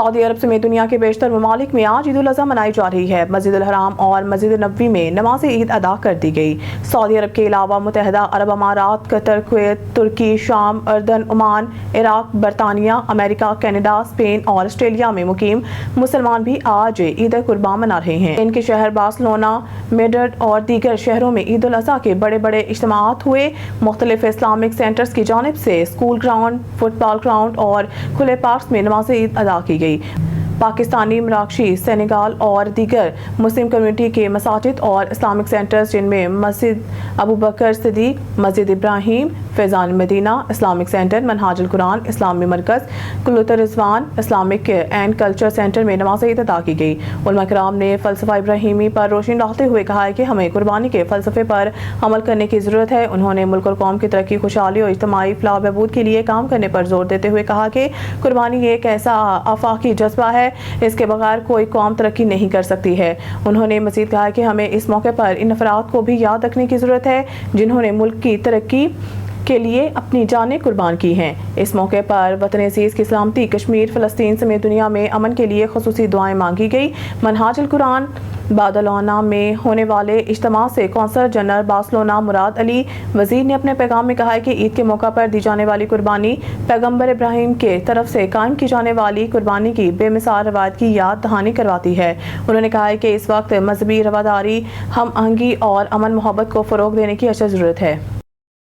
سعودی عرب سمیت دنیا کے بیشتر ممالک میں آج عید الاضحیٰ منائی جا رہی ہے۔ مسجد الحرام اور مسجد نبوی میں نماز عید ادا کر دی گئی۔ سعودی عرب کے علاوہ متحدہ عرب امارات، قطر، کویت، ترکی، شام، اردن، عمان، عراق، برطانیہ، امریکہ، کینیڈا، اسپین اور آسٹریلیا میں مقیم مسلمان بھی آج عید قربان منا رہے ہیں۔ ان کے شہر بارسلونا، میڈرڈ اور دیگر شہروں میں عید الاضحیٰ کے بڑے بڑے اجتماعات ہوئے۔ مختلف اسلامک سینٹرز کی جانب سے اسکول گراؤنڈ، فٹ بال گراؤنڈ اور کھلے پارکس میں نماز عید ادا کی گئی۔ پاکستانی، مراکشی، سینیگال اور دیگر مسلم کمیونٹی کے مساجد اور اسلامک سینٹرز جن میں مسجد ابوبکر صدیق، مسجد ابراہیم، فیضان مدینہ اسلامک سینٹر، منہاج القرآن اسلامی مرکز، قلعۃ رضوان اسلامک اینڈ کلچر سینٹر میں نماز عید ادا کی گئی۔ علماء کرام نے فلسفہ ابراہیمی پر روشنی ڈالتے ہوئے کہا ہے کہ ہمیں قربانی کے فلسفے پر عمل کرنے کی ضرورت ہے۔ انہوں نے ملک اور قوم کی ترقی، خوشحالی اور اجتماعی فلاح و بہبود کے لیے کام کرنے پر زور دیتے ہوئے کہا کہ قربانی ایک ایسا آفاقی جذبہ ہے، اس کے بغیر کوئی قوم ترقی نہیں کر سکتی ہے۔ انہوں نے مزید کہا کہ ہمیں اس موقع پر ان افراد کو بھی یاد رکھنے کی ضرورت ہے جنہوں نے ملک کی ترقی کے لیے اپنی جانیں قربان کی ہیں۔ اس موقع پر وطن عزیز کی سلامتی، کشمیر، فلسطین سمیت دنیا میں امن کے لیے خصوصی دعائیں مانگی گئی۔ منہاج القرآن بادلونہ میں ہونے والے اجتماع سے قونصل جنرل بارسلونا مراد علی وزیر نے اپنے پیغام میں کہا ہے کہ عید کے موقع پر دی جانے والی قربانی پیغمبر ابراہیم کے طرف سے قائم کی جانے والی قربانی کی بے مثال روایت کی یاد دہانی کرواتی ہے۔ انہوں نے کہا ہے کہ اس وقت مذہبی رواداری، ہم آہنگی اور امن محبت کو فروغ دینے کی اشد ضرورت ہے۔